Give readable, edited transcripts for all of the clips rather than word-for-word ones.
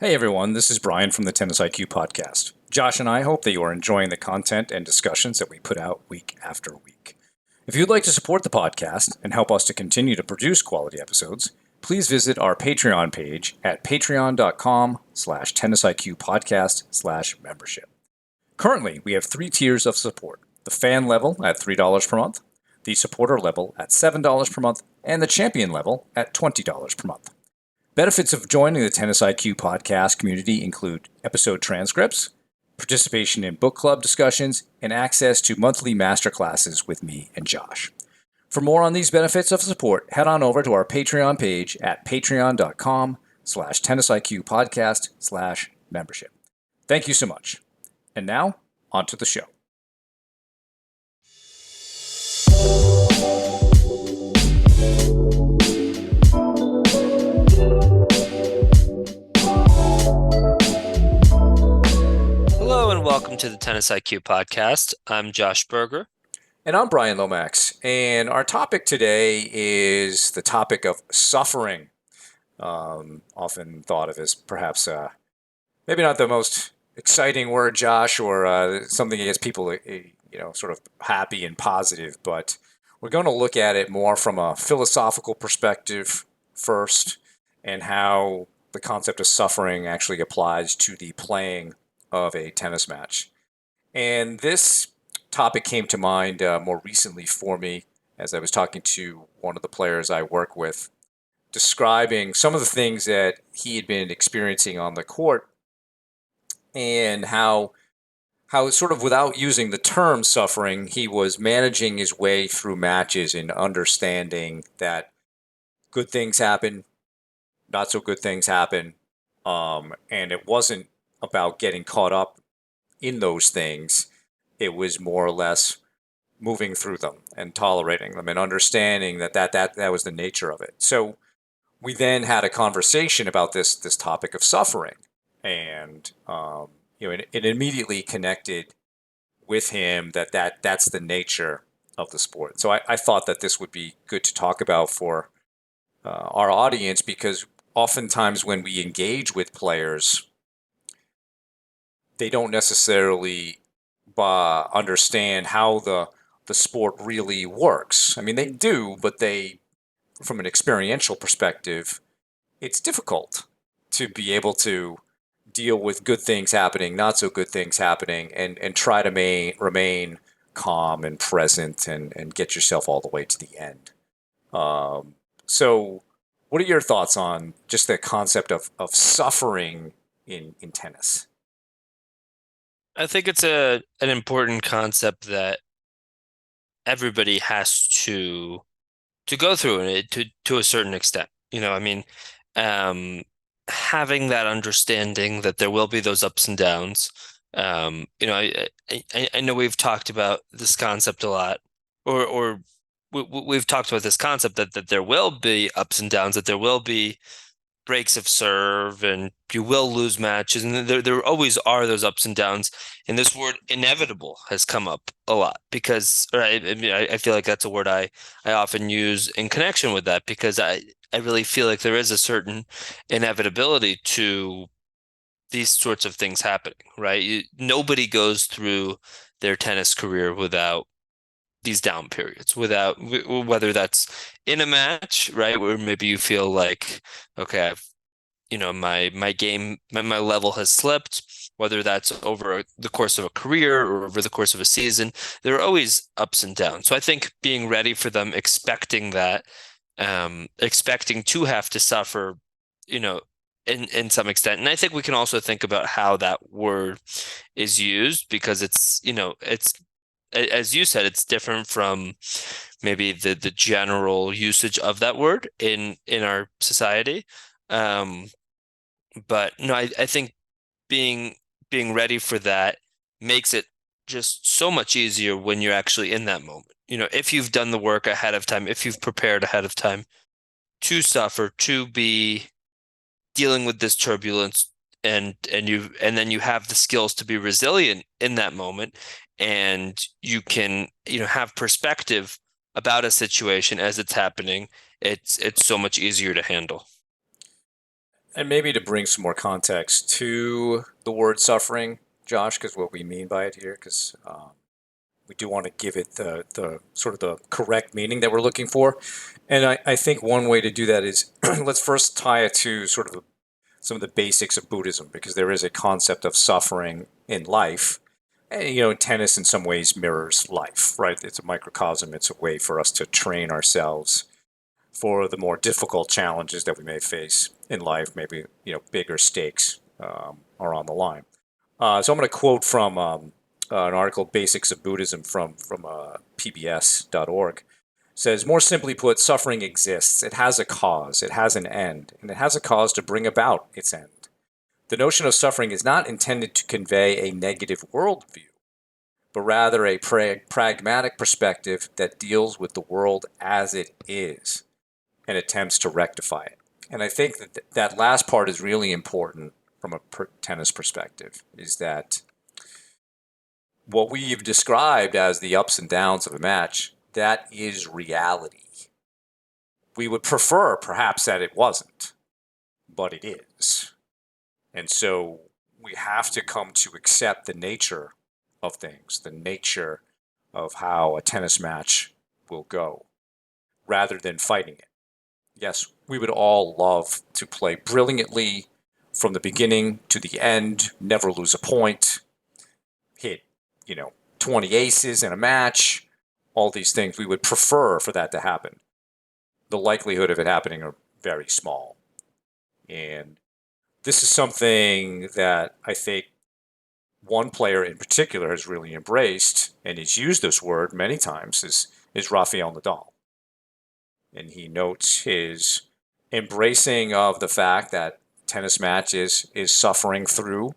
Hey everyone, this is Brian from the Tennis IQ podcast. Josh and I hope that you are enjoying the content and discussions that we put out week after week. If you'd like to support the podcast and help us to continue to produce quality episodes, please visit our Patreon page at patreon.com/tennisiqpodcast/membership. Currently, we have 3 tiers of support: the fan level at $3 per month, the supporter level at $7 per month, and the champion level at $20 per month. Benefits of joining the Tennis IQ podcast community include episode transcripts, participation in book club discussions, and access to monthly masterclasses with me and Josh. For more on these benefits of support, head on over to our Patreon page at patreon.com/tennisiqpodcast/membership. Thank you so much. And now, on to the show. Hello and welcome to the Tennis IQ podcast. I'm Josh Berger. And I'm Brian Lomax. And our topic today is the topic of suffering. Often thought of as perhaps maybe not the most exciting word, Josh, or something that gets people, sort of happy and positive. But we're going to look at it more from a philosophical perspective first, and how the concept of suffering actually applies to the playing of a tennis match. And this topic came to mind more recently for me as I was talking to one of the players I work with, describing some of the things that he had been experiencing on the court, and how sort of without using the term suffering, he was managing his way through matches and understanding that good things happen, not so good things happen, and it wasn't about getting caught up in those things. It was more or less moving through them and tolerating them and understanding that was the nature of it. So we then had a conversation about this topic of suffering, and it immediately connected with him that's the nature of the sport. So I thought that this would be good to talk about for our audience, because oftentimes when we engage with players, they don't necessarily understand how the sport really works. I mean, they do, but from an experiential perspective, it's difficult to be able to deal with good things happening, not so good things happening, and try to remain calm and present and get yourself all the way to the end. So what are your thoughts on just the concept of suffering in tennis? I think it's an important concept that everybody has to go through it to a certain extent. Having that understanding that there will be those ups and downs. I know we've talked about this concept a lot, or we've talked about this concept that there will be ups and downs, that there will be breaks of serve, and you will lose matches, and there always are those ups and downs. And this word inevitable has come up a lot because, or I feel like that's a word I often use in connection with that, because I really feel like there is a certain inevitability to these sorts of things happening, right? Nobody goes through their tennis career without these down periods, without whether that's in a match, right, where maybe you feel like, okay, my game, my level has slipped, whether that's over the course of a career or over the course of a season. There are always ups and downs. So I think being ready for them, expecting that, expecting to have to suffer, in some extent. And I think we can also think about how that word is used, because it's, as you said, it's different from maybe the general usage of that word in our society. But no, I think being ready for that makes it just so much easier when you're actually in that moment. If you've done the work ahead of time, if you've prepared ahead of time to suffer, to be dealing with this turbulence, and then you have the skills to be resilient in that moment, and you can have perspective about a situation as it's happening. It's so much easier to handle. And maybe to bring some more context to the word suffering, Josh, because what we mean by it here, because we do want to give it the sort of the correct meaning that we're looking for. And I think one way to do that is let's first tie it to sort of some of the basics of Buddhism, because there is a concept of suffering in life. And, tennis in some ways mirrors life, right? It's a microcosm. It's a way for us to train ourselves for the more difficult challenges that we may face in life. Maybe, bigger stakes are on the line. So I'm going to quote from an article, Basics of Buddhism, from pbs.org. It says, more simply put, suffering exists. It has a cause, it has an end, and it has a cause to bring about its end. The notion of suffering is not intended to convey a negative worldview, but rather a pragmatic perspective that deals with the world as it is and attempts to rectify it. And I think that last part is really important from a tennis perspective, is that what we've described as the ups and downs of a match, that is reality. We would prefer perhaps that it wasn't, but it is. And so we have to come to accept the nature of things, the nature of how a tennis match will go, rather than fighting it. Yes, we would all love to play brilliantly from the beginning to the end, never lose a point, hit, 20 aces in a match, all these things. We would prefer for that to happen. The likelihood of it happening are very small. And this is something that I think one player in particular has really embraced, and he's used this word many times, is Rafael Nadal. And he notes his embracing of the fact that tennis match is suffering through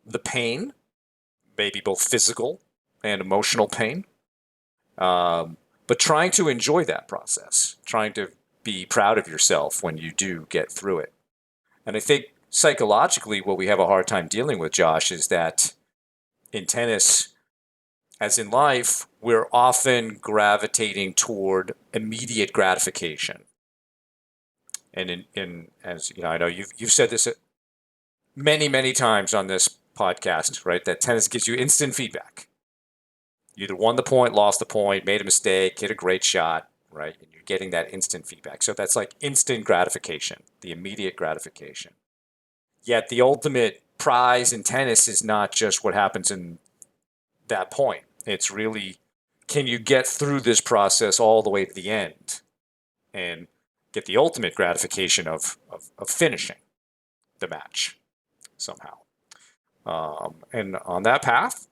the pain, maybe both physical and emotional pain, but trying to enjoy that process, trying to be proud of yourself when you do get through it. And I think psychologically, what we have a hard time dealing with, Josh, is that in tennis, as in life, we're often gravitating toward immediate gratification. And in as I know you've said this many, many times on this podcast, right? That tennis gives you instant feedback. You either won the point, lost the point, made a mistake, hit a great shot, right? And you're getting that instant feedback. So that's like instant gratification, the immediate gratification. Yet the ultimate prize in tennis is not just what happens in that point. It's really, can you get through this process all the way to the end and get the ultimate gratification of finishing the match somehow. And on that path,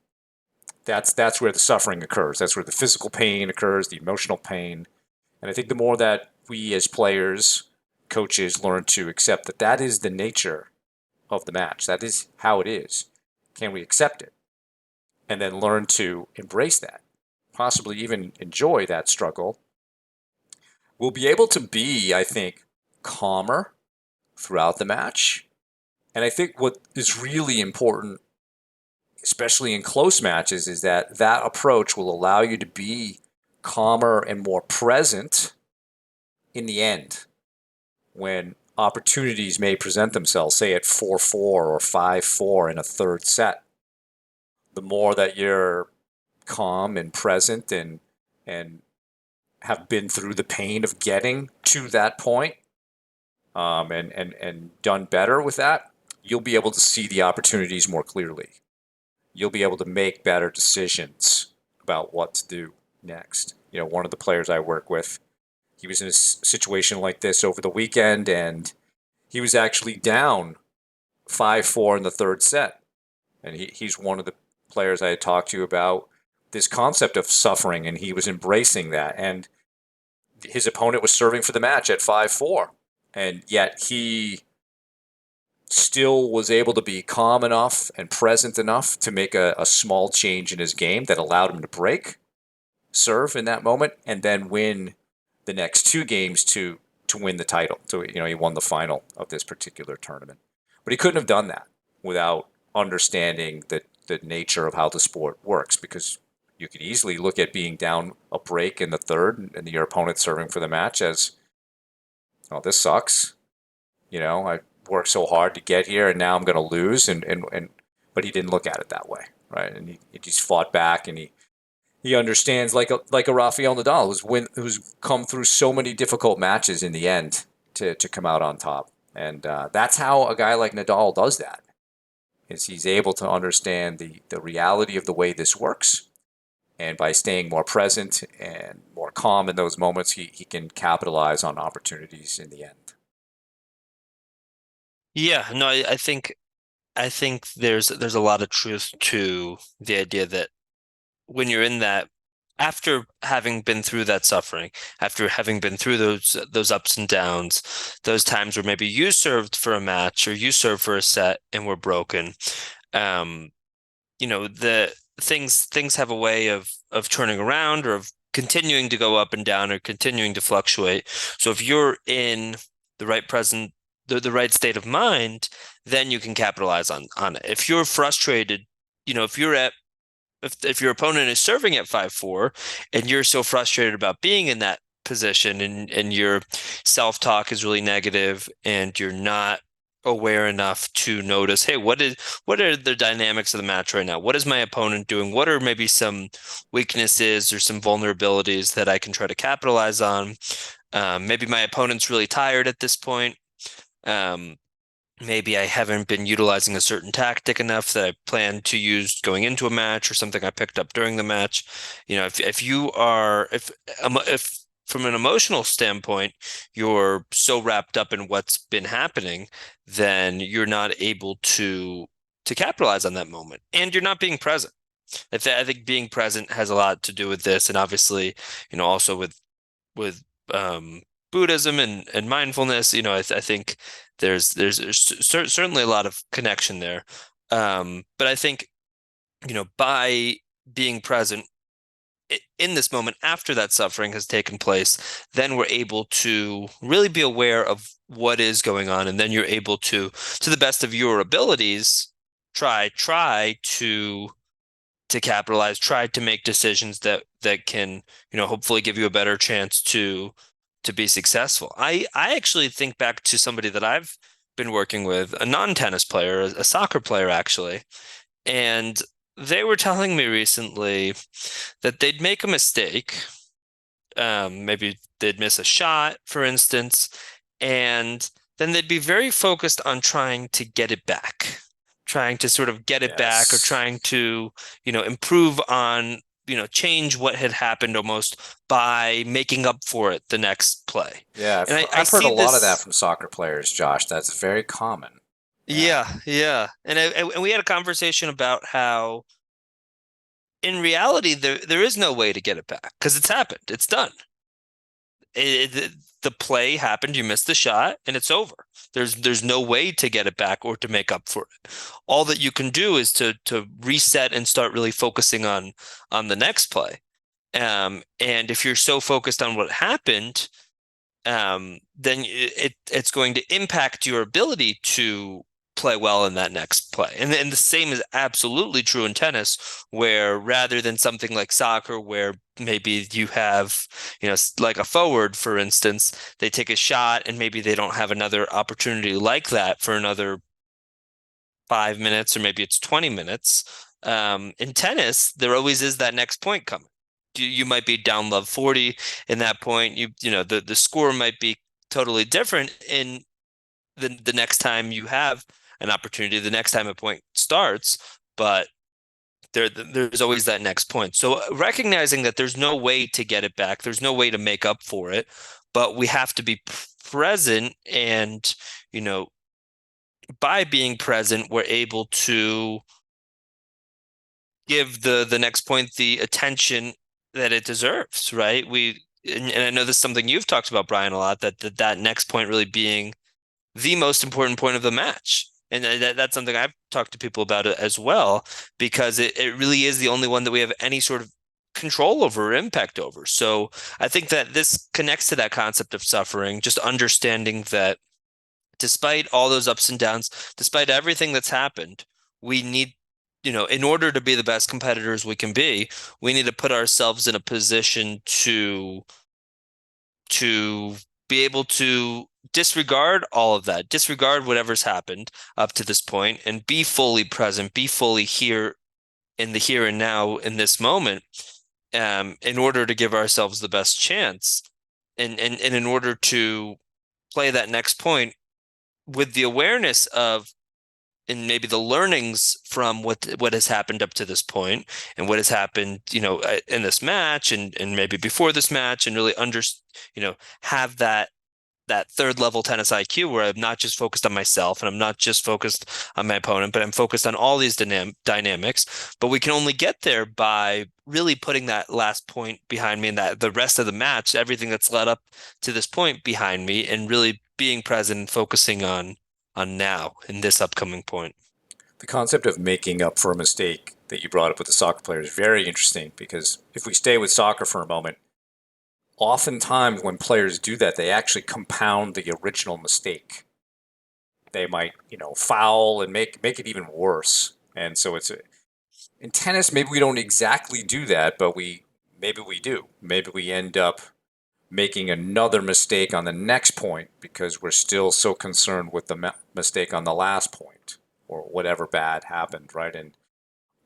that's where the suffering occurs. That's where the physical pain occurs, the emotional pain. And I think the more that we as players, coaches, learn to accept that that is the nature of the match, that is how it is, can we accept it? And then learn to embrace that, possibly even enjoy that struggle, we'll be able to be, I think, calmer throughout the match. And I think what is really important, especially in close matches, is that that approach will allow you to be calmer and more present in the end when opportunities may present themselves, say at 4-4 or 5-4 in a third set. The more that you're calm and present and have been through the pain of getting to that point, and done better with that, you'll be able to see the opportunities more clearly. You'll be able to make better decisions about what to do next. One of the players I work with, he was in a situation like this over the weekend, and he was actually down 5-4 in the third set. And he's one of the players I had talked to about this concept of suffering, and he was embracing that. And his opponent was serving for the match at 5-4. And yet he still was able to be calm enough and present enough to make a small change in his game that allowed him to break serve in that moment and then win the next two games to win the title. So he won the final of this particular tournament. But he couldn't have done that without understanding the nature of how the sport works, because you could easily look at being down a break in the third and your opponent serving for the match as, oh, this sucks. worked so hard to get here, and now I'm going to lose. And but he didn't look at it that way, right? And he just fought back, and he understands like a Rafael Nadal who's come through so many difficult matches in the end to come out on top. And that's how a guy like Nadal does that. Is he's able to understand the reality of the way this works, and by staying more present and more calm in those moments, he can capitalize on opportunities in the end. Yeah, no, I think there's a lot of truth to the idea that when you're in that, after having been through that suffering, after having been through those ups and downs, those times where maybe you served for a match or you served for a set and were broken, um, the things have a way of turning around or of continuing to go up and down or continuing to fluctuate. So if you're in the right present, the right state of mind, then you can capitalize on it. If you're frustrated, if you're at if your opponent is serving at 5-4 and you're so frustrated about being in that position, and your self-talk is really negative and you're not aware enough to notice, hey, what are the dynamics of the match right now? What is my opponent doing? What are maybe some weaknesses or some vulnerabilities that I can try to capitalize on? Maybe my opponent's really tired at this point. Um, Maybe I haven't been utilizing a certain tactic enough that I plan to use going into a match, or something I picked up during the match. If you are if from an emotional standpoint you're so wrapped up in what's been happening, then you're not able to capitalize on that moment, and you're not being present. I think being present has a lot to do with this, and obviously, also with Buddhism and mindfulness. I think there's certainly a lot of connection there. But I think, by being present in this moment after that suffering has taken place, then we're able to really be aware of what is going on, and then you're able to the best of your abilities, try to capitalize, try to make decisions that can, hopefully give you a better chance to be successful. I actually think back to somebody that I've been working with, a non-tennis player, a soccer player actually, and they were telling me recently that they'd make a mistake. Maybe they'd miss a shot, for instance, and then they'd be very focused on trying to get it back, trying to sort of get it back, or Yes. trying to, improve on, change what had happened almost by making up for it the next play. Yeah, And I I've heard a see lot of that this. from soccer players, Josh. That's very common. Yeah. Yeah, yeah. And we had a conversation about how in reality there is no way to get it back because it's happened. It's done. The play happened, you missed the shot, and it's over. There's no way to get it back or to make up for it. All that you can do is to reset and start really focusing on the next play. And if you're so focused on what happened, then it's going to impact your ability to play well in that next play. And the same is absolutely true in tennis, where rather than something like soccer, where maybe you have, like a forward, for instance, they take a shot and maybe they don't have another opportunity like that for another 5 minutes, or maybe it's 20 minutes. In tennis, there always is that next point coming. You might be down love 40 in that point. The score might be totally different in the next time you have an opportunity, the next time a point starts, but there's always that next point. So recognizing that there's no way to get it back, there's no way to make up for it, but we have to be present, and you know by being present, we're able to give the next point the attention that it deserves, right? And I know this is something you've talked about, Brian, a lot, that next point really being the most important point of the match. And that's something I've talked to people about it as well, because it really is the only one that we have any sort of control over or impact over. So I think that this connects to that concept of suffering, just understanding that despite all those ups and downs, despite everything that's happened, we need, in order to be the best competitors we can be, we need to put ourselves in a position to be able to disregard all of that, disregard whatever's happened up to this point, and be fully present, be fully here in the here and now in this moment, in order to give ourselves the best chance, and in order to play that next point with the awareness of and maybe the learnings from what has happened up to this point and what has happened, in this match and maybe before this match, and really have that third level tennis IQ where I'm not just focused on myself and I'm not just focused on my opponent, but I'm focused on all these dynamics. But we can only get there by really putting that last point behind me and that the rest of the match, everything that's led up to this point behind me, and really being present and focusing on now in this upcoming point. The concept of making up for a mistake that you brought up with the soccer player is very interesting because if we stay with soccer for a moment, oftentimes when players do that, they actually compound the original mistake. They might, foul and make it even worse. And so in tennis, maybe we don't exactly do that, but maybe we do. Maybe we end up making another mistake on the next point because we're still so concerned with the mistake on the last point or whatever bad happened, right? And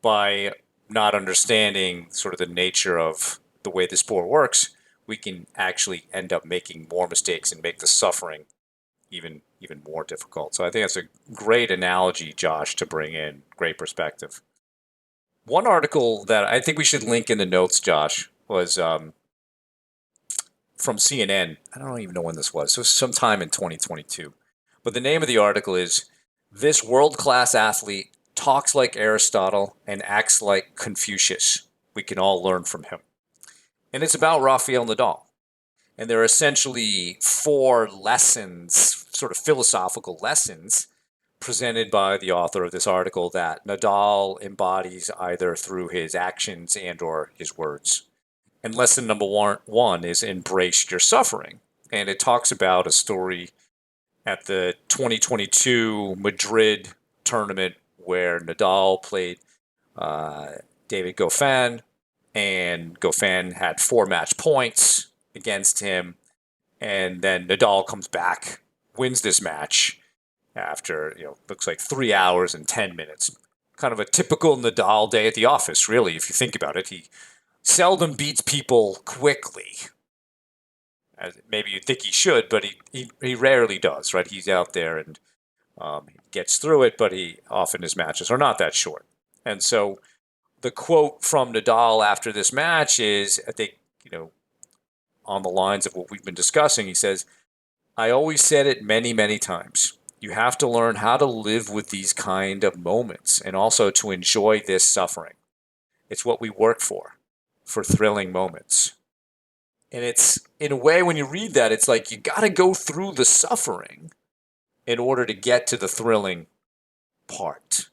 by not understanding sort of the nature of the way the sport works, we can actually end up making more mistakes and make the suffering even more difficult. So I think that's a great analogy, Josh, to bring in. Great perspective. One article that I think we should link in the notes, Josh, was from CNN. I don't even know when this was. So sometime in 2022. But the name of the article is "This World-Class Athlete Talks Like Aristotle and Acts Like Confucius. We Can All Learn From Him." And it's about Rafael Nadal. And there are essentially four lessons, sort of philosophical lessons, presented by the author of this article that Nadal embodies either through his actions and or his words. And lesson number one is embrace your suffering. And it talks about a story at the 2022 Madrid tournament where Nadal played David Goffin, and Goffin had 4 match points against him. And then Nadal comes back, wins this match after, looks like 3 hours and 10 minutes. Kind of a typical Nadal day at the office, really, if you think about it. He seldom beats people quickly. Maybe you'd think he should, but he rarely does, right? He's out there and he gets through it, but often his matches are not that short. And so the quote from Nadal after this match is, I think, on the lines of what we've been discussing. He says, "I always said it many, many times. You have to learn how to live with these kind of moments and also to enjoy this suffering. It's what we work for thrilling moments." And it's, in a way, when you read that, it's like you got to go through the suffering in order to get to the thrilling part.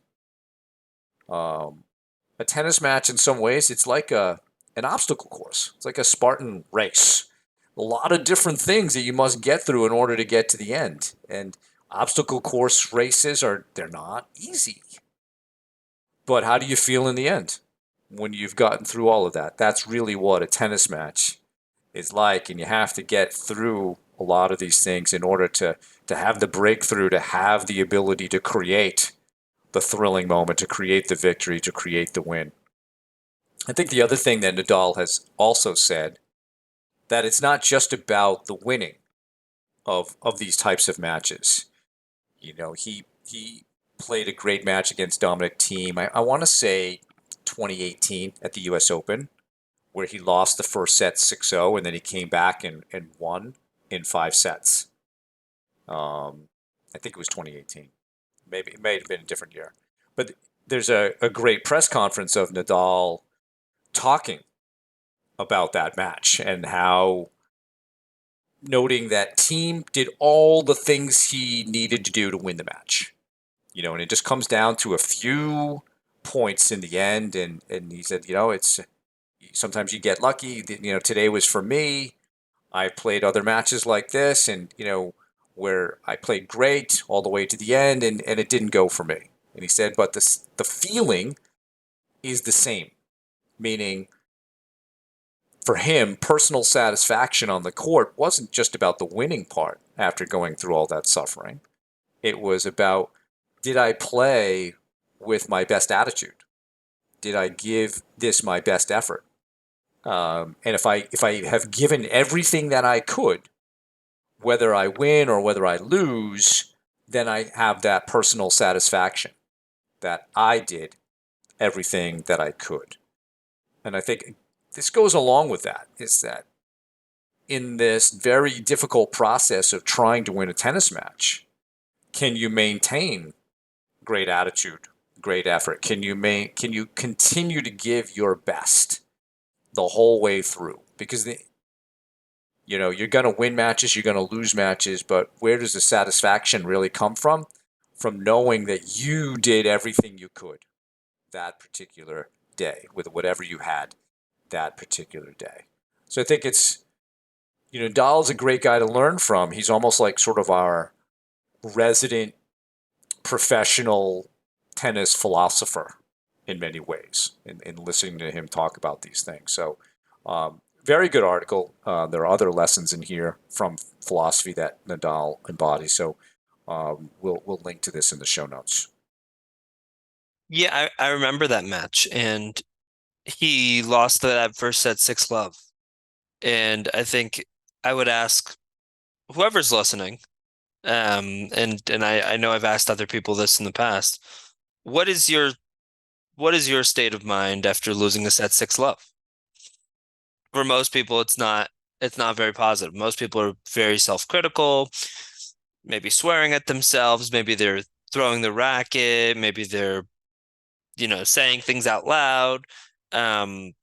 A tennis match, in some ways, it's like an obstacle course. It's like a Spartan race. A lot of different things that you must get through in order to get to the end. And obstacle course races they're not easy. But how do you feel in the end when you've gotten through all of that? That's really what a tennis match is like. And you have to get through a lot of these things in order to have the breakthrough, to have the ability to create the thrilling moment, to create the victory, to create the win. I think the other thing that Nadal has also said, that it's not just about the winning of these types of matches. He played a great match against Dominic Thiem. I want to say 2018 at the U.S. Open, where he lost the first set 6-0, and then he came back and won in 5 sets. I think it was 2018. Maybe it may have been a different year. But there's a great press conference of Nadal talking about that match and how, noting that Thiem did all the things he needed to do to win the match. And it just comes down to a few points in the end. And he said, it's sometimes you get lucky. Today was for me. I played other matches like this, and where I played great all the way to the end, and it didn't go for me. And he said, but the feeling is the same, meaning for him, personal satisfaction on the court wasn't just about the winning part after going through all that suffering. It was about, did I play with my best attitude? Did I give this my best effort? And if I have given everything that I could, whether I win or whether I lose, then I have that personal satisfaction that I did everything that I could. And I think this goes along with that, is that in this very difficult process of trying to win a tennis match, can you maintain great attitude, great effort? Can you continue to give your best the whole way through? Because you're going to win matches, you're going to lose matches, but where does the satisfaction really come from? From knowing that you did everything you could that particular day with whatever you had that particular day. So I think Dahl's a great guy to learn from. He's almost like sort of our resident professional tennis philosopher in many ways, in listening to him talk about these things. So, very good article. There are other lessons in here from philosophy that Nadal embodies. So, we'll link to this in the show notes. Yeah, I remember that match, and he lost that first set 6-love. And I think I would ask whoever's listening, and I know I've asked other people this in the past, what is your what is your state of mind after losing a set 6-love? For most people, it's not very positive. Most people are very self-critical, maybe swearing at themselves, maybe they're throwing the racket, maybe they're, saying things out loud. Um,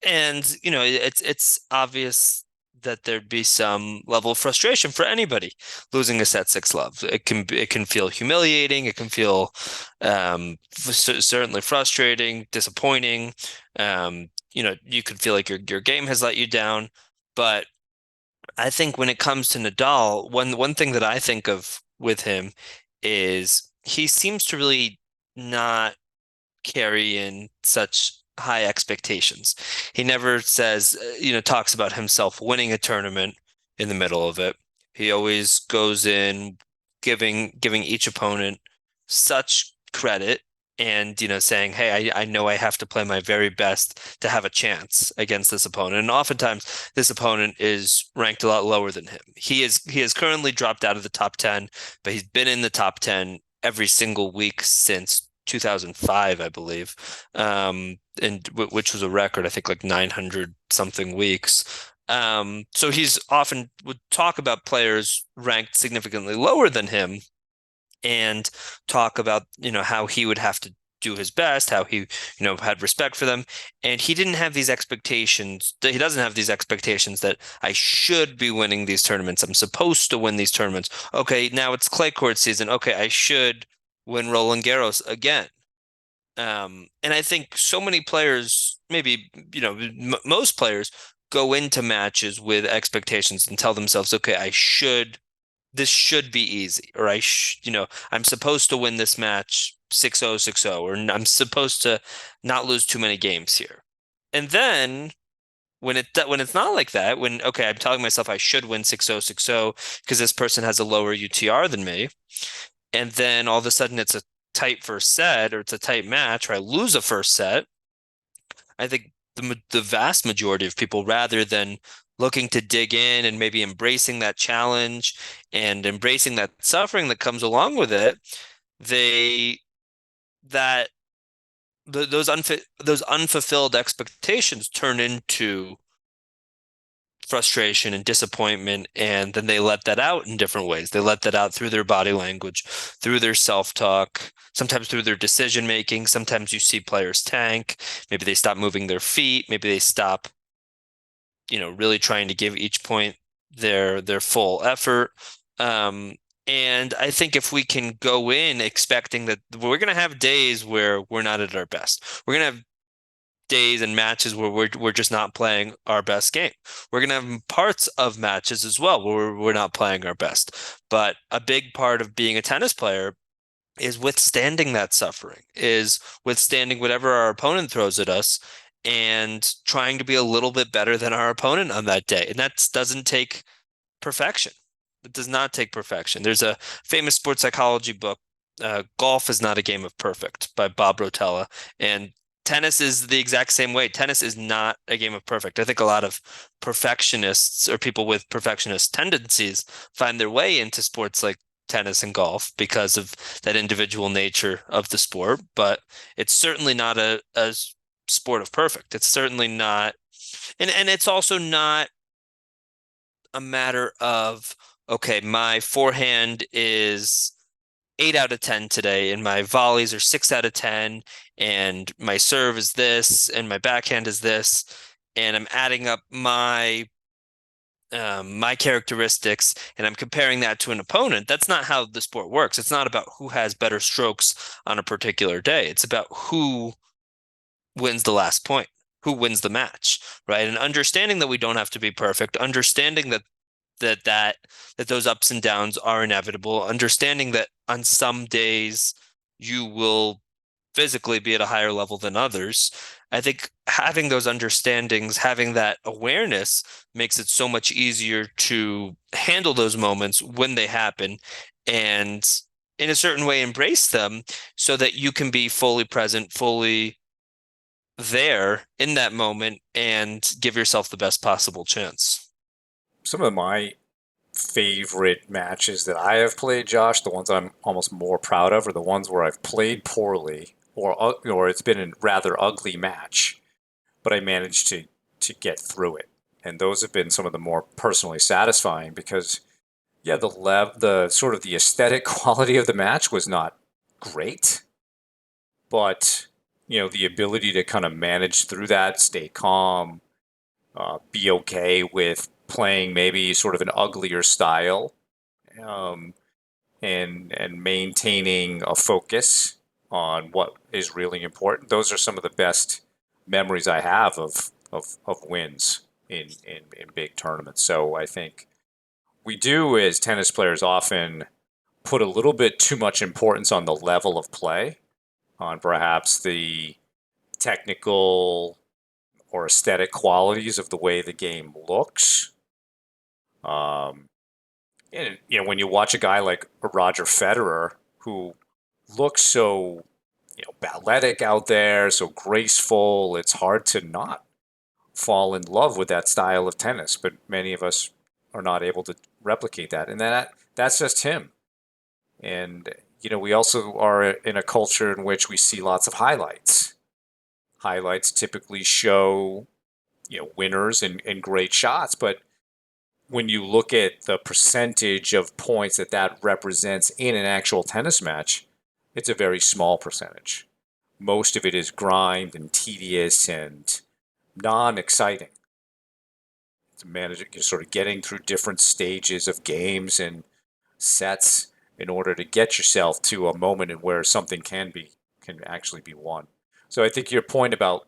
And, it's obvious that there'd be some level of frustration for anybody losing a set 6-love. It can feel humiliating. It can feel certainly frustrating, disappointing. You could feel like your game has let you down. But I think when it comes to Nadal, one thing that I think of with him is he seems to really not carry in such high expectations. He never says, talks about himself winning a tournament in the middle of it. He always goes in giving each opponent such credit and, saying, hey, I know I have to play my very best to have a chance against this opponent. And oftentimes this opponent is ranked a lot lower than him. He has currently dropped out of the top 10, but he's been in the top 10 every single week since 2005, I believe, and which was a record, I think like 900 something weeks. So he's often would talk about players ranked significantly lower than him and talk about, how he would have to do his best, how he, had respect for them. And he didn't have these expectations. He doesn't have these expectations that I should be winning these tournaments. I'm supposed to win these tournaments. Okay, now it's clay court season. Okay, I should win Roland Garros again. And I think so many players, maybe, most players go into matches with expectations and tell themselves, okay, this should be easy, or I'm supposed to win this match 6-0, 6-0, or I'm supposed to not lose too many games here. And then when it's not like that, when, okay, I'm telling myself I should win 6-0, 6-0 because this person has a lower UTR than me, and then all of a sudden it's a tight first set or it's a tight match or I lose a first set, I think the vast majority of people, rather than looking to dig in and maybe embracing that challenge and embracing that suffering that comes along with it, they that those unfulfilled expectations turn into frustration and disappointment, and then they let that out in different ways. They let that out through their body language, through their self-talk, sometimes through their decision making. Sometimes you see players tank. Maybe they stop moving their feet. Maybe they stop, really trying to give each point their full effort. And I think if we can go in expecting that we're going to have days where we're not at our best, we're going to have days and matches where we're just not playing our best game. We're gonna have parts of matches as well where we're not playing our best. But a big part of being a tennis player is withstanding that suffering, is withstanding whatever our opponent throws at us and trying to be a little bit better than our opponent on that day. And that doesn't take perfection. It does not take perfection. There's a famous sports psychology book, Golf is Not a Game of Perfect by Bob Rotella. And tennis is the exact same way. Tennis is not a game of perfect. I think a lot of perfectionists or people with perfectionist tendencies find their way into sports like tennis and golf because of that individual nature of the sport. But it's certainly not a sport of perfect. It's certainly not, and it's also not a matter of, okay, my forehand is 8 out of 10 today, and my volleys are 6 out of 10, and my serve is this, and my backhand is this, and I'm adding up my characteristics and I'm comparing that to an opponent. That's not how the sport works. It's not about who has better strokes on a particular day. It's about who wins the last point, who wins the match, right? And understanding that we don't have to be perfect, understanding that those ups and downs are inevitable, understanding that on some days you will physically be at a higher level than others. I think having those understandings, having that awareness makes it so much easier to handle those moments when they happen and in a certain way embrace them so that you can be fully present, fully there in that moment and give yourself the best possible chance. Some of my favorite matches that I have played, Josh, the ones I'm almost more proud of, are the ones where I've played poorly or it's been a rather ugly match, but I managed to get through it. And those have been some of the more personally satisfying because yeah, the sort of the aesthetic quality of the match was not great, but the ability to kind of manage through that, stay calm, be okay with playing maybe sort of an uglier style, um, and maintaining a focus on what is really important. Those are some of the best memories I have of wins in big tournaments. So I think we do as tennis players often put a little bit too much importance on the level of play, on perhaps the technical or aesthetic qualities of the way the game looks. Um, and when you watch a guy like Roger Federer, who looks so balletic out there, so graceful, it's hard to not fall in love with that style of tennis. But many of us are not able to replicate that, and that's just him. And we also are in a culture in which we see lots of highlights. Highlights typically show winners and great shots, but when you look at the percentage of points that represents in an actual tennis match, it's a very small percentage. Most of it is grind and tedious and non-exciting. To manage it, you're sort of getting through different stages of games and sets in order to get yourself to a moment in where something can actually be won. So I think your point about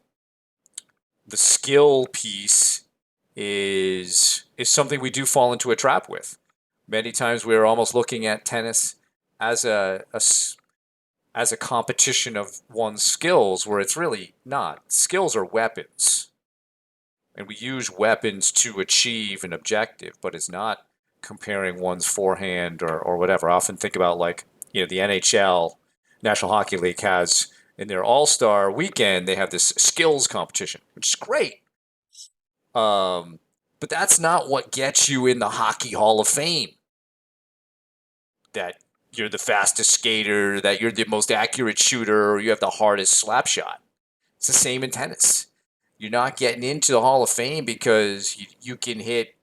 the skill piece is something we do fall into a trap with. Many times we're almost looking at tennis as as a competition of one's skills, where it's really not. Skills are weapons, and we use weapons to achieve an objective, but it's not comparing one's forehand or whatever. I often think about, like, the NHL, National Hockey League, has in their All-Star weekend, they have this skills competition, which is great. But that's not what gets you in the Hockey Hall of Fame. That you're the fastest skater, that you're the most accurate shooter, or you have the hardest slap shot. It's the same in tennis. You're not getting into the Hall of Fame because you can hit,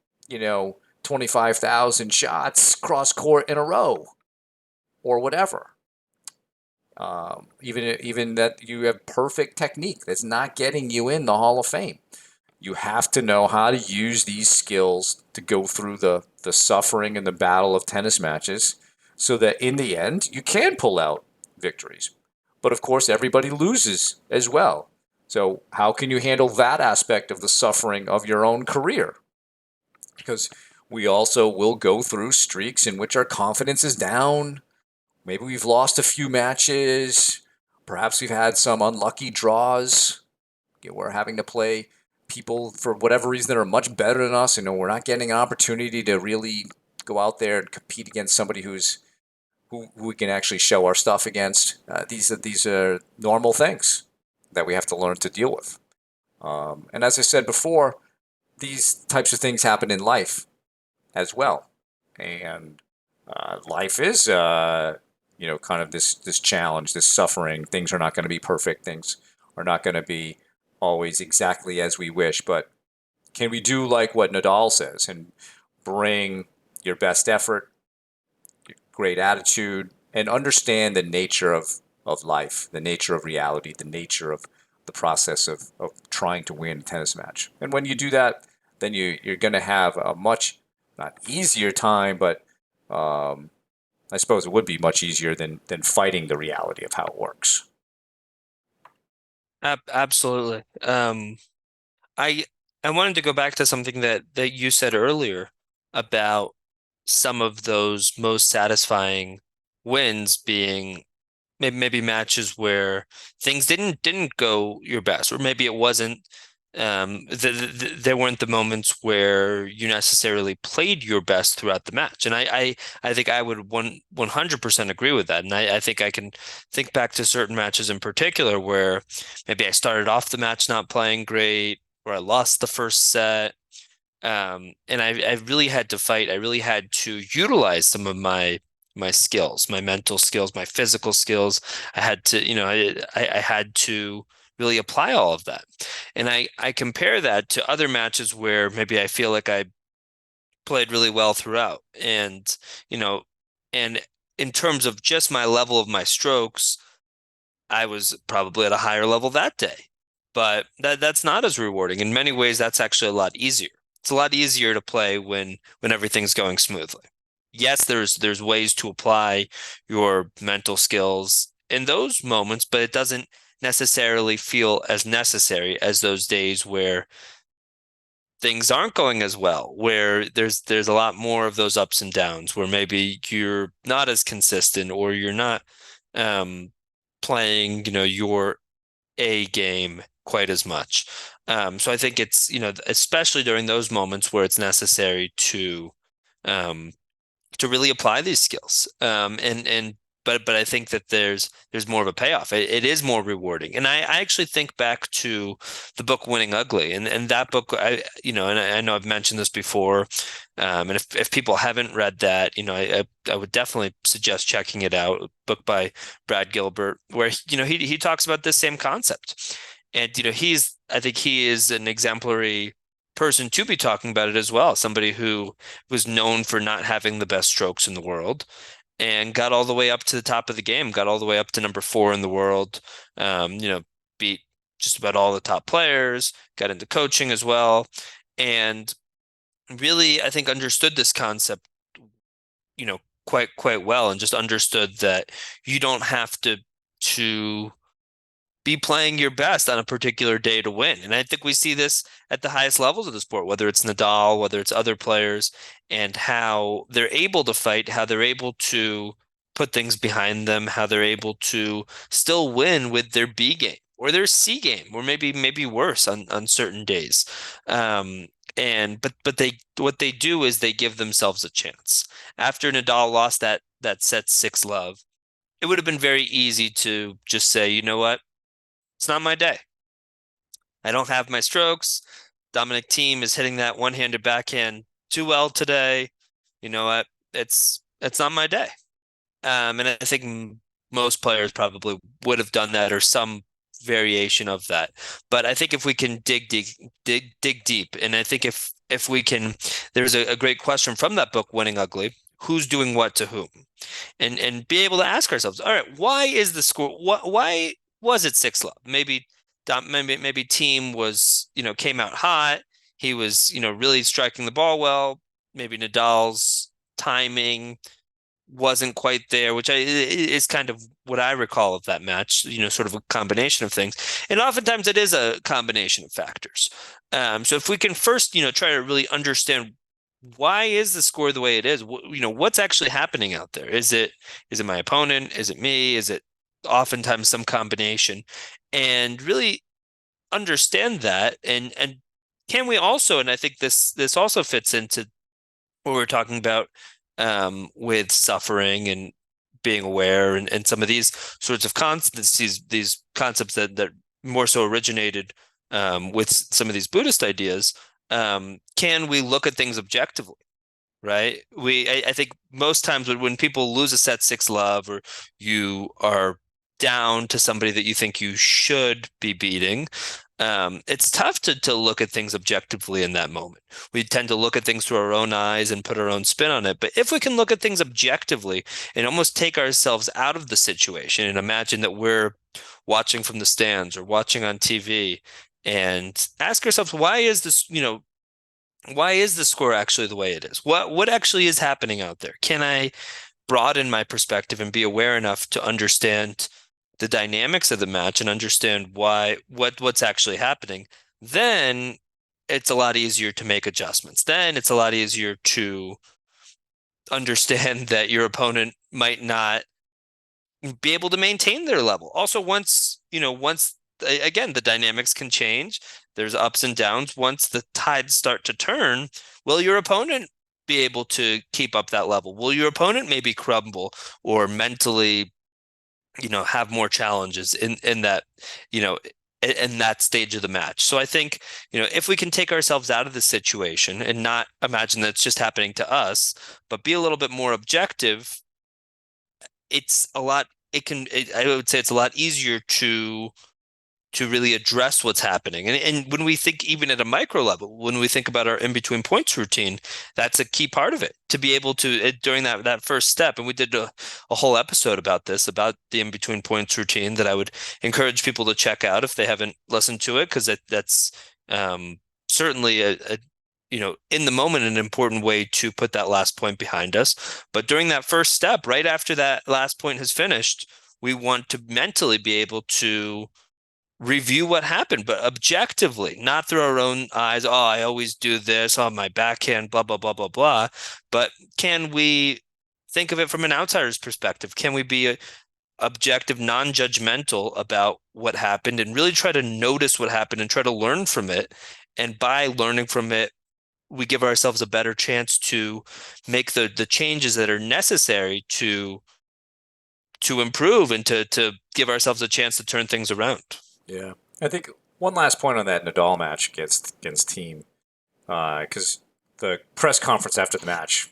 25,000 shots cross court in a row or whatever. Even that you have perfect technique, that's not getting you in the Hall of Fame. You have to know how to use these skills to go through the suffering and the battle of tennis matches so that in the end you can pull out victories. But of course, everybody loses as well. So, how can you handle that aspect of the suffering of your own career? Because we also will go through streaks in which our confidence is down. Maybe we've lost a few matches. Perhaps we've had some unlucky draws. We're having to play people for whatever reason that are much better than us. We're not getting an opportunity to really go out there and compete against somebody who we can actually show our stuff against. These are normal things that we have to learn to deal with. And as I said before, these types of things happen in life as well. And life is, kind of this challenge, this suffering. Things are not going to be perfect. Things are not going to be always exactly as we wish. But can we do like what Nadal says and bring your best effort, great attitude, and understand the nature of life, the nature of reality, the nature of the process of trying to win a tennis match. And when you do that, then you're going to have a much, not easier time, but I suppose it would be much easier than fighting the reality of how it works. Absolutely. I I wanted to go back to something that you said earlier about some of those most satisfying wins being maybe matches where things didn't go your best, or maybe it wasn't there weren't the moments where you necessarily played your best throughout the match. And I think I would 100% agree with that. And I think I can think back to certain matches in particular where maybe I started off the match not playing great, or I lost the first set. And I really had to fight. I really had to utilize some of my skills, my mental skills, my physical skills. I had to, I had to really apply all of that. And I compare that to other matches where maybe I feel like I played really well throughout. You know, and in terms of just my level of my strokes, I was probably at a higher level that day. But that's not as rewarding. In many ways, that's actually a lot easier. It's a lot easier to play when everything's going smoothly. Yes, there's ways to apply your mental skills in those moments, but it doesn't necessarily feel as necessary as those days where things aren't going as well, where there's a lot more of those ups and downs, where maybe you're not as consistent, or you're not um, playing, your A game quite as much. So I think it's, especially during those moments where it's necessary um, to really apply these skills. But I think that there's more of a payoff. It is more rewarding. And I actually think back to the book Winning Ugly, and that book, and I know I've mentioned this before. And if people haven't read that, I would definitely suggest checking it out. A book by Brad Gilbert, where he talks about this same concept. And I think he is an exemplary person to be talking about it as well. Somebody who was known for not having the best strokes in the world, and got all the way up to the top of the game, got all the way up to number 4 in the world. Beat just about all the top players, got into coaching as well, and really, I think understood this concept, quite well, and just understood that you don't have to be playing your best on a particular day to win. And I think we see this at the highest levels of the sport, whether it's Nadal, whether it's other players, and how they're able to fight, how they're able to put things behind them, how they're able to still win with their B game or their C game, or maybe worse on certain days. Um, but they what they do is they give themselves a chance. After Nadal lost that set 6 love, it would have been very easy to just say, you know what? It's not my day. I don't have my strokes. Dominic Thiem is hitting that one-handed backhand too well today. You know what? It's not my day. And I think most players probably would have done that, or some variation of that. But I think if we can dig deep, and I think if we can, there's a great question from that book, Winning Ugly. Who's doing what to whom? And be able to ask ourselves, all right, why is the score? Why was it 6 love? Maybe Thiem was, came out hot. He was, really striking the ball well. Maybe Nadal's timing wasn't quite there, which is kind of what I recall of that match, sort of a combination of things. And oftentimes it is a combination of factors. So if we can first, try to really understand, why is the score the way it is? What's actually happening out there? Is it my opponent? Is it me? Is it oftentimes some combination? And really understand that, and can we also, and I think this also fits into what we're talking about with suffering and being aware and some of these sorts of concepts, these concepts that more so originated with some of these Buddhist ideas. Can we look at things objectively? Right? I think most times when people lose a set six love, or you are down to somebody that you think you should be beating, it's tough to look at things objectively in that moment. We tend to look at things through our own eyes and put our own spin on it. But if we can look at things objectively and almost take ourselves out of the situation and imagine that we're watching from the stands or watching on TV and ask ourselves, why is the score actually the way it is? What actually is happening out there? Can I broaden my perspective and be aware enough to understand the dynamics of the match and understand what's actually happening? Then it's a lot easier to make adjustments. Then it's a lot easier to understand that your opponent might not be able to maintain their level. Also, once again, the dynamics can change. There's ups and downs. Once the tides start to turn, will your opponent be able to keep up that level? Will your opponent maybe crumble or mentally, have more challenges in that, you know, in that stage of the match? So I think, if we can take ourselves out of the situation and not imagine that it's just happening to us, but be a little bit more objective, it's a lot I would say it's a lot easier to really address what's happening. And when we think even at a micro level, when we think about our in between points routine, that's a key part of it, to be able to during that first step. And we did a whole episode about this, about the in between points routine, that I would encourage people to check out if they haven't listened to it, because that's certainly a in the moment, an important way to put that last point behind us. But during that first step, right after that last point has finished, we want to mentally be able to review what happened, but objectively, not through our own eyes. Oh, I always do this. Oh, my backhand, blah, blah, blah, blah, blah. But can we think of it from an outsider's perspective? Can we be objective, non-judgmental about what happened and really try to notice what happened and try to learn from it? And by learning from it, we give ourselves a better chance to make the changes that are necessary to improve and to give ourselves a chance to turn things around. Yeah. I think one last point on that Nadal match against Team, because the press conference after the match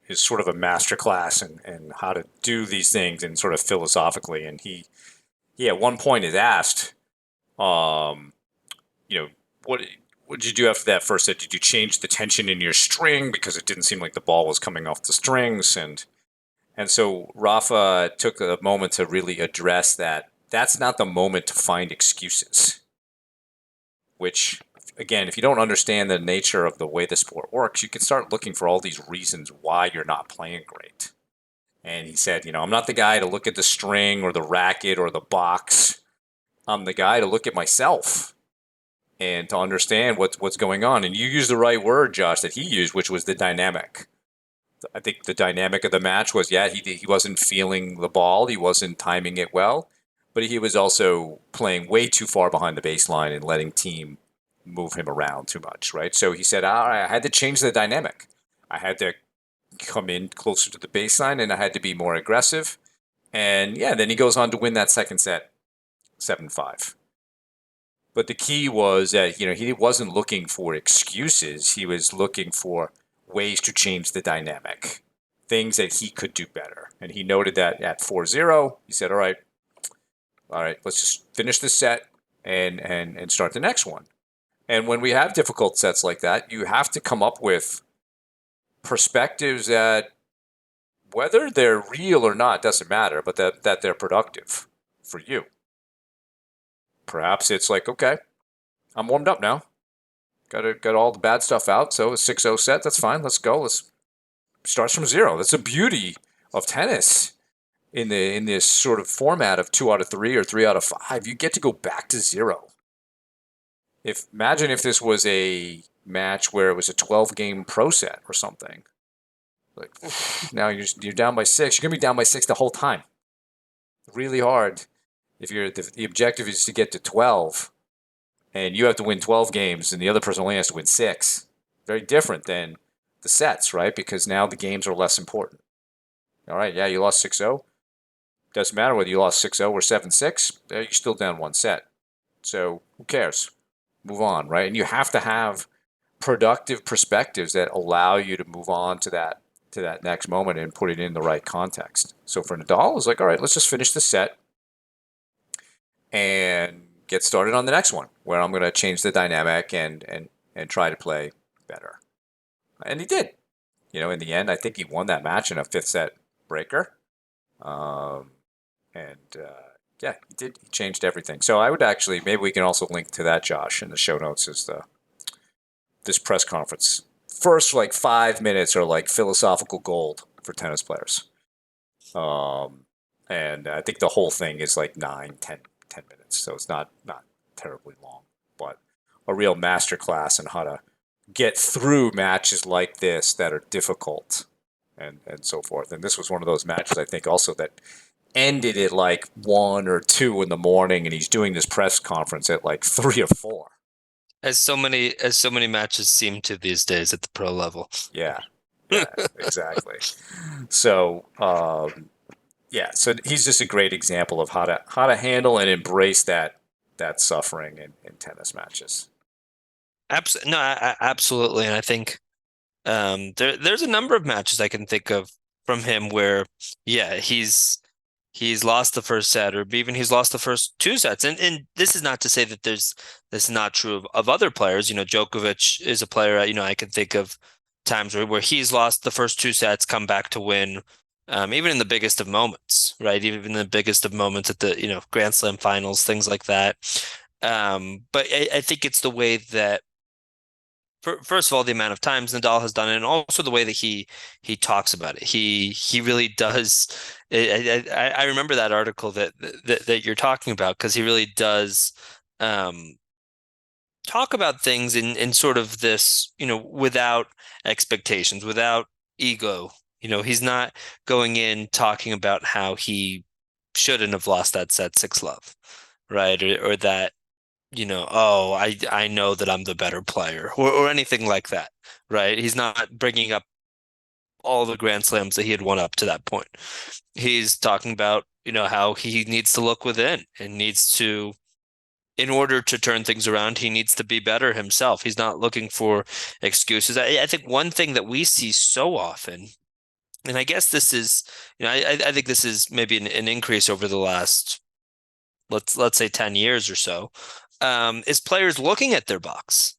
is sort of a masterclass in how to do these things and sort of philosophically. And he at one point is asked, um, you know, what did you do after that first set? Did you change the tension in your string because it didn't seem like the ball was coming off the strings? And so Rafa took a moment to really address that. That's not the moment to find excuses. Which, again, if you don't understand the nature of the way the sport works, you can start looking for all these reasons why you're not playing great. And he said, I'm not the guy to look at the string or the racket or the box. I'm the guy to look at myself and to understand what's going on. And you used the right word, Josh, that he used, which was the dynamic. I think the dynamic of the match was, yeah, he wasn't feeling the ball, he wasn't timing it well, but he was also playing way too far behind the baseline and letting team move him around too much, right? So he said, all right, I had to change the dynamic. I had to come in closer to the baseline and I had to be more aggressive. And yeah, then he goes on to win that second set 7-5. But the key was that, he wasn't looking for excuses. He was looking for ways to change the dynamic, things that he could do better. And he noted that at 4-0, he said, all right, let's just finish this set and start the next one. And when we have difficult sets like that, you have to come up with perspectives that, whether they're real or not, doesn't matter, but that they're productive for you. Perhaps it's like, okay, I'm warmed up now. Got all the bad stuff out. So a 6-0 set, that's fine. Let's go. Let's start from zero. That's the beauty of tennis in this sort of format of 2 out of 3 or 3 out of 5. You get to go back to zero. Imagine if this was a match where it was a 12-game pro set or something. Like, now you're down by 6. You're gonna be down by 6 the whole time. Really hard. If the objective is to get to 12, and you have to win 12 games and the other person only has to win six. Very different than the sets, right? Because now the games are less important. All right, yeah, you lost 6-0. Doesn't matter whether you lost 6-0 or 7-6, you're still down one set. So who cares? Move on, right? And you have to have productive perspectives that allow you to move on to that next moment and put it in the right context. So for Nadal, it's like, all right, let's just finish the set and get started on the next one, where I'm going to change the dynamic and try to play better. And he did. You know, in the end, I think he won that match in a fifth set breaker. Um, and yeah, he did. He changed everything. So I would actually, maybe we can also link to that, Josh, in the show notes, is the this press conference. First, like 5 minutes are like philosophical gold for tennis players. Um, and I think the whole thing is like 9, 10 minutes. So it's not terribly long, but a real masterclass in how to get through matches like this that are difficult and so forth. And this was one of those matches, I think, also that ended at like 1 or 2 in the morning, and he's doing this press conference at like 3 or 4. As so many matches seem to these days at the pro level. Yeah, yeah, exactly. So, yeah, so he's just a great example of how to handle and embrace that suffering in tennis matches. Absolutely, and I think there's a number of matches I can think of from him where, yeah, he's lost the first set, or even he's lost the first two sets. And this is not to say that this is not true of other players. You know, Djokovic is a player, I can think of times where he's lost the first two sets, come back to win, even in the biggest of moments, right? Even in the biggest of moments at the, Grand Slam finals, things like that. But I think it's the way that, first of all, the amount of times Nadal has done it, and also the way that he talks about it. He really does. I remember that article that you're talking about, because he really does um, talk about things in sort of this, without expectations, without ego. He's not going in talking about how he shouldn't have lost that set 6-love, right? Or that, oh, I know that I'm the better player, or anything like that, right? He's not bringing up all the Grand Slams that he had won up to that point. He's talking about, how he needs to look within and needs to, in order to turn things around, he needs to be better himself. He's not looking for excuses. I think one thing that we see so often, and I guess this is, I think this is maybe an increase over the last, let's say 10 years or so, is players looking at their box,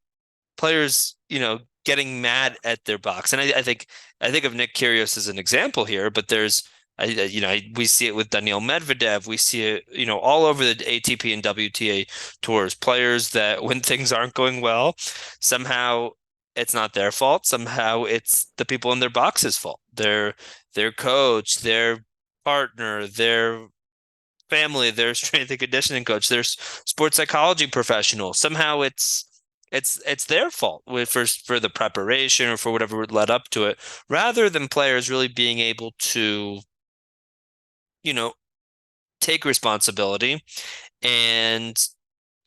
players, getting mad at their box. And I think of Nick Kyrgios as an example here, but we see it with Daniil Medvedev. We see it, all over the ATP and WTA tours. Players that, when things aren't going well, somehow it's not their fault. Somehow it's the people in their box's fault. Their coach, their partner, their family, their strength and conditioning coach, their sports psychology professional. Somehow it's their fault for the preparation or for whatever led up to it, rather than players really being able to, you know, take responsibility and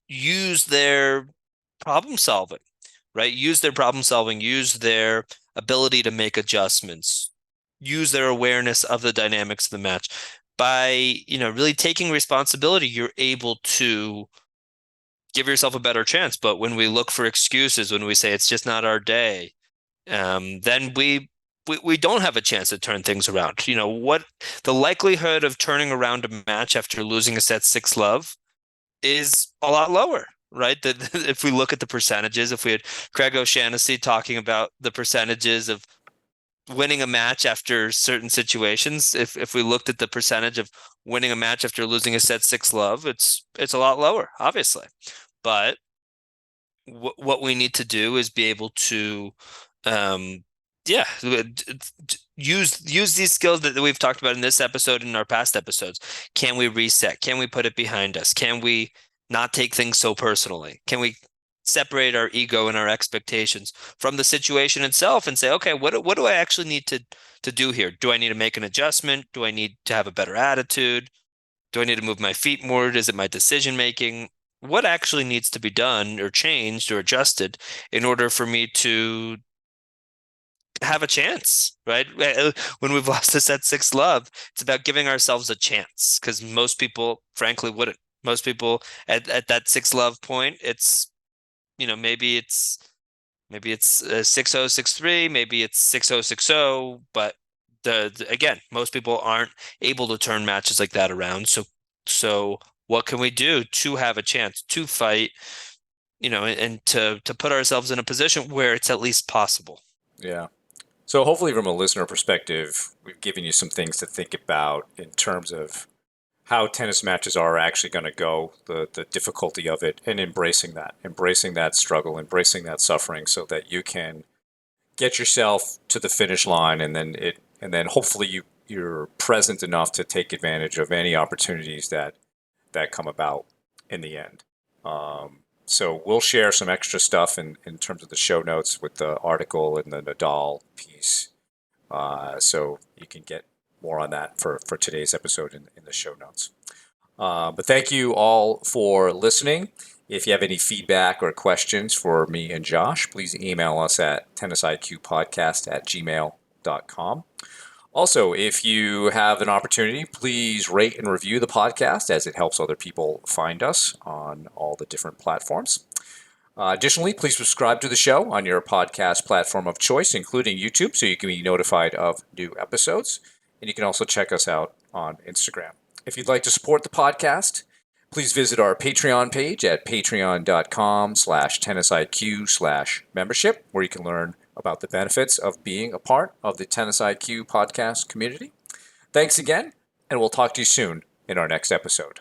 use their problem solving, right? Use their problem solving, use their ability to make adjustments, use their awareness of the dynamics of the match. By, really taking responsibility, you're able to give yourself a better chance. But when we look for excuses, when we say it's just not our day, then we don't have a chance to turn things around. What the likelihood of turning around a match after losing a set 6-love is a lot lower, right? That if we look at the percentages, if we had Craig O'Shaughnessy talking about the percentages of winning a match after certain situations, if we looked at the percentage of winning a match after losing a set 6-love, it's a lot lower, obviously. But what we need to do is be able to, um, yeah, use these skills that we've talked about in this episode and in our past episodes. Can we reset? Can we put it behind us? Can we not take things so personally? Can we separate our ego and our expectations from the situation itself and say, okay, what do I actually need to do here? Do I need to make an adjustment? Do I need to have a better attitude? Do I need to move my feet more? Is it my decision making? what actually needs to be done or changed or adjusted in order for me to have a chance, right? When we've lost this at sixth love, it's about giving ourselves a chance because most people, frankly, wouldn't. Most people at that sixth love point, it's, maybe it's 6063, maybe it's 6060, but again, most people aren't able to turn matches like that around. So what can we do to have a chance to fight, and to put ourselves in a position where it's at least possible? Yeah. So hopefully, from a listener perspective, we've given you some things to think about in terms of how tennis matches are actually going to go, the difficulty of it, and embracing that struggle, embracing that suffering, so that you can get yourself to the finish line, and then hopefully you're present enough to take advantage of any opportunities that come about in the end. So we'll share some extra stuff in terms of the show notes with the article and the Nadal piece, so you can get more on that for today's episode in the show notes. But thank you all for listening. If you have any feedback or questions for me and Josh, please email us at tennisiqpodcast@gmail.com. Also, if you have an opportunity, please rate and review the podcast as it helps other people find us on all the different platforms. Additionally, please subscribe to the show on your podcast platform of choice, including YouTube, so you can be notified of new episodes. And you can also check us out on Instagram. If you'd like to support the podcast, please visit our Patreon page at patreon.com/tennisiq/membership, where you can learn about the benefits of being a part of the Tennis IQ podcast community. Thanks again, and we'll talk to you soon in our next episode.